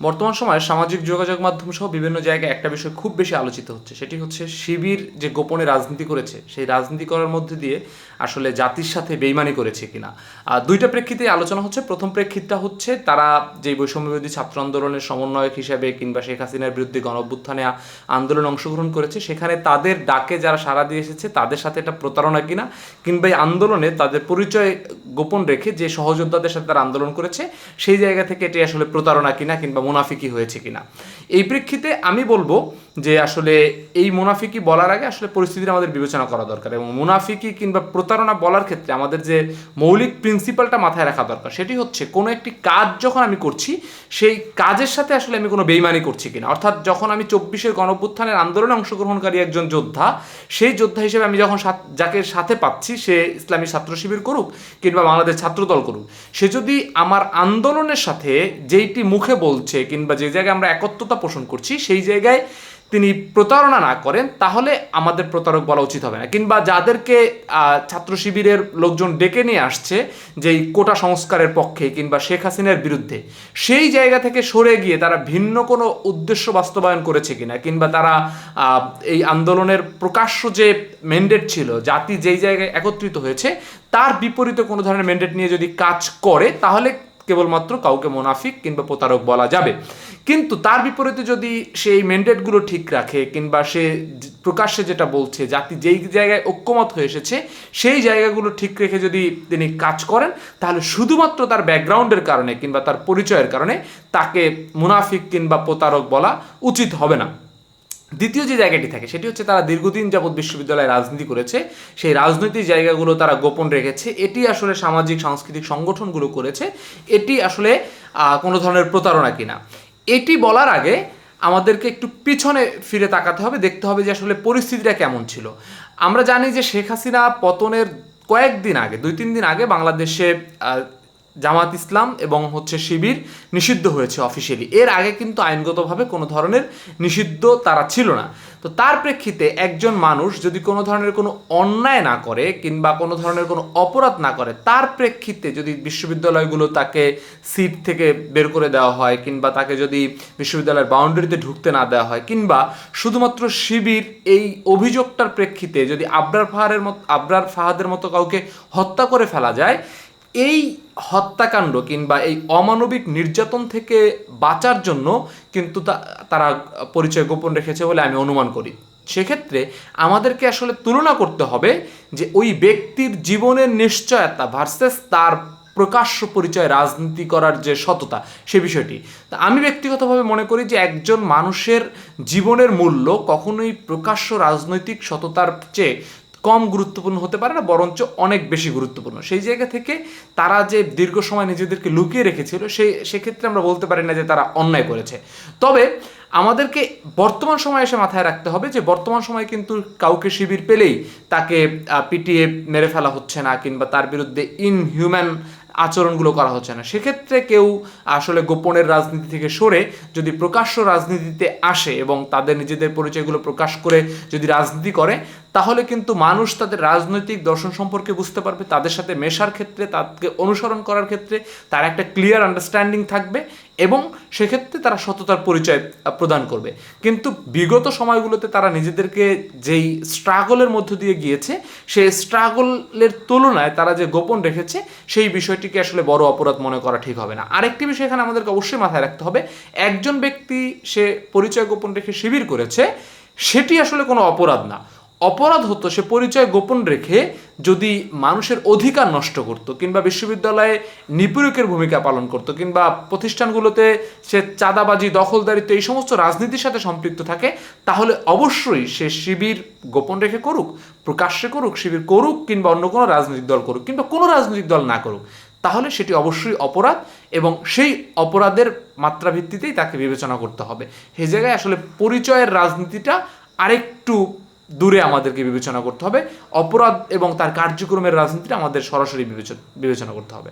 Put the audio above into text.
বর্তমান সময়ে সামাজিক যোগাযোগ মাধ্যম সহ বিভিন্ন জায়গায় একটা বিষয় খুব বেশি আলোচিত হচ্ছে, সেটি হচ্ছে শিবির যে গোপনে রাজনীতি করেছে, সেই রাজনীতি করার মধ্যে দিয়ে আসলে জাতির সাথে বেইমানি করেছে কিনা। দুইটা প্রেক্ষিতে আলোচনা হচ্ছে। প্রথম প্রেক্ষিতটা হচ্ছে তারা যে বৈষম্যবিরোধী ছাত্র আন্দোলনের সমন্বয়ক হিসেবে কিংবা শেখ হাসিনার বিরুদ্ধে গণঅভ্যুত্থানে আন্দোলনে অংশগ্রহণ করেছে, সেখানে তাদের ডাকে যারা সাড়া দিয়ে এসেছে তাদের সাথে এটা প্রতারণা কিনা, কিংবা এই আন্দোলনে তাদের পরিচয় গোপন রেখে যে সহযোদ্ধাদের সাথে তারা আন্দোলন করেছে সেই জায়গা থেকে এটি আসলে প্রতারণা কিনা কিংবা মুনাফিকি হয়েছে কিনা। এই প্রেক্ষিতে আমি বলবো যে আসলে এই মুনাফিকি বলার আগে আসলে পরিস্থিতির আমাদের বিবেচনা করা দরকার, এবং মুনাফিকি কিংবা প্রতারণা বলার ক্ষেত্রে আমাদের যে মৌলিক প্রিন্সিপালটা মাথায় রাখা দরকার সেটি হচ্ছে কোনো একটি কাজ যখন আমি করছি সেই কাজের সাথে আসলে আমি কোনো বেইমানি করছি কিনা। অর্থাৎ যখন আমি 24-এর গণঅভ্যুত্থানের আন্দোলনে অংশগ্রহণকারী একজন যোদ্ধা, সেই যোদ্ধা হিসেবে আমি যখন যাকে সাথে পাচ্ছি, সে ইসলামী ছাত্র শিবির করুক কিংবা বাংলাদেশ ছাত্রদল করুক, সে যদি আমার আন্দোলনের সাথে যেইটি মুখে বলছে কিংবা যে জায়গায় আমরা একত্রতা পোষণ করছি সেই জায়গায় তিনি প্রতারণা না করেন, তাহলে আমাদের প্রতারক বলা উচিত হবে না। কিংবা যাদেরকে ছাত্র শিবিরের লোকজন ডেকে নিয়ে আসছে যেই কোটা সংস্কারের পক্ষে কিংবা শেখ হাসিনার বিরুদ্ধে, সেই জায়গা থেকে সরে গিয়ে তারা ভিন্ন কোনো উদ্দেশ্য বাস্তবায়ন করেছে কিনা, কিংবা তারা এই আন্দোলনের প্রকাশ্য যে ম্যান্ডেট ছিল, জাতি যেই জায়গায় একত্রিত হয়েছে তার বিপরীতে কোনো ধরনের ম্যান্ডেট নিয়ে যদি কাজ করে, তাহলে কেবলমাত্র কাউকে মুনাফিক কিংবা প্রতারক বলা যাবে। কিন্তু তার বিপরীতে যদি সেই ম্যান্ডেটগুলো ঠিক রাখে কিংবা সে প্রকাশ্যে যেটা বলছে, জাতি যেই জায়গায় ঐক্যমত হয়ে এসেছে সেই জায়গাগুলো ঠিক রেখে যদি তিনি কাজ করেন, তাহলে শুধুমাত্র তার ব্যাকগ্রাউন্ডের কারণে কিংবা তার পরিচয়ের কারণে তাকে মুনাফিক কিংবা প্রতারক বলা উচিত হবে না। দ্বিতীয় যে জায়গাটি থাকে সেটি হচ্ছে তারা দীর্ঘদিন যাবৎ বিশ্ববিদ্যালয়ে রাজনীতি করেছে, সেই রাজনৈতিক জায়গাগুলো তারা গোপন রেখেছে, এটি আসলে সামাজিক সাংস্কৃতিক সংগঠনগুলো করেছে, এটি আসলে কোনো ধরনের প্রতারণা কিনা। এটি বলার আগে আমাদেরকে একটু পিছনে ফিরে তাকাতে হবে, দেখতে হবে যে আসলে পরিস্থিতিটা কেমন ছিল। আমরা জানি যে শেখ হাসিনা পতনের কয়েকদিন আগে, 2-3 দিন আগে বাংলাদেশে জামাত ইসলাম এবং শিবির নিষিদ্ধ হয়েছে অফিসিয়ালি। এর আগে কিন্তু আইনগতভাবে কোনো ধরনের নিষিদ্ধ তারা ছিল না। তো তার প্রেক্ষিতে একজন মানুষ যদি কোনো ধরনের কোনো অন্যায় না করে কিংবা কোনো ধরনের কোনো অপরাধ না করে, তার প্রেক্ষিতে যদি বিশ্ববিদ্যালয়গুলো তাকে সিট থেকে বের করে দেওয়া হয় কিংবা তাকে যদি বিশ্ববিদ্যালয়ের বাউন্ডারিতে ঢুকতে না দেওয়া হয়, কিংবা শুধুমাত্র শিবির এই অভিযোগটার প্রেক্ষিতে যদি আবরার ফাহাদের মতো কাউকে হত্যা করে ফেলা যায়, এই হত্যাকাণ্ড কিংবা এই অমানবিক নির্যাতন থেকে বাঁচার জন্য কিন্তু তারা পরিচয় গোপন রেখেছে বলে আমি অনুমান করি। সেক্ষেত্রে আমাদেরকে আসলে তুলনা করতে হবে যে ওই ব্যক্তির জীবনের নিশ্চয়তা ভার্সেস তার প্রকাশ্য পরিচয় রাজনীতি করার যে সততা, সে বিষয়টি। তা আমি ব্যক্তিগতভাবে মনে করি যে একজন মানুষের জীবনের মূল্য কখনোই প্রকাশ্য রাজনৈতিক সততার চেয়ে কম গুরুত্বপূর্ণ হতে পারে না, বরঞ্চ অনেক বেশি গুরুত্বপূর্ণ। সেই জায়গা থেকে তারা যে দীর্ঘ সময় নিজেদেরকে লুকিয়ে রেখেছিল, সেক্ষেত্রে আমরা বলতে পারি না যে তারা অন্যায় করেছে। তবে আমাদেরকে বর্তমান সময়ে এসে মাথায় রাখতে হবে যে বর্তমান সময়ে কিন্তু কাউকে শিবির পেলেই তাকে পিটিয়ে মেরে ফেলা হচ্ছে না কিংবা তার বিরুদ্ধে ইনহিউম্যান আচরণগুলো করা হচ্ছে না। সেক্ষেত্রে কেউ আসলে গোপনের রাজনীতি থেকে সরে যদি প্রকাশ্য রাজনীতিতে আসে এবং তাদের নিজেদের পরিচয়গুলো প্রকাশ করে যদি রাজনীতি করে, তাহলে কিন্তু মানুষ তাদের রাজনৈতিক দর্শন সম্পর্কে বুঝতে পারবে, তাদের সাথে মেশার ক্ষেত্রে, তাদেরকে অনুসরণ করার ক্ষেত্রে তার একটা ক্লিয়ার আন্ডারস্ট্যান্ডিং থাকবে এবং সেক্ষেত্রে তারা সততার পরিচয় প্রদান করবে। কিন্তু বিগত সময়গুলোতে তারা নিজেদেরকে যেই স্ট্রাগলের মধ্য দিয়ে গিয়েছে, সেই স্ট্রাগলের তুলনায় তারা যে গোপন রেখেছে সেই বিষয়টিকে আসলে বড় অপরাধ মনে করা ঠিক হবে না। আরেকটি বিষয় এখানে আমাদেরকে অবশ্যই মাথায় রাখতে হবে, একজন ব্যক্তি সে পরিচয় গোপন রেখে শিবির করেছে, সেটি আসলে কোনো অপরাধ না। অপরাধ হতো সে পরিচয় গোপন রেখে যদি মানুষের অধিকার নষ্ট করতো কিংবা বিশ্ববিদ্যালয়ে নিপীড়কের ভূমিকা পালন করতো কিংবা প্রতিষ্ঠানগুলোতে সে চাঁদাবাজি, দখলদারিত্ব এই সমস্ত রাজনীতির সাথে সম্পৃক্ত থাকে, তাহলে অবশ্যই সে শিবির গোপন রেখে করুক, প্রকাশ্যে করুক, শিবির করুক কিংবা অন্য কোনো রাজনৈতিক দল করুক কিংবা কোনো রাজনৈতিক দল না করুক, তাহলে সেটি অবশ্যই অপরাধ এবং সেই অপরাধের মাত্রা ভিত্তিতেই তাকে বিবেচনা করতে হবে। সেই জায়গায় আসলে পরিচয়ের রাজনীতিটা আরেকটু দূরে আমাদেরকে বিবেচনা করতে হবে, অপরাধ এবং তার কার্যক্রমের রাজনীতিটা আমাদের সরাসরি বিবেচনা করতে হবে।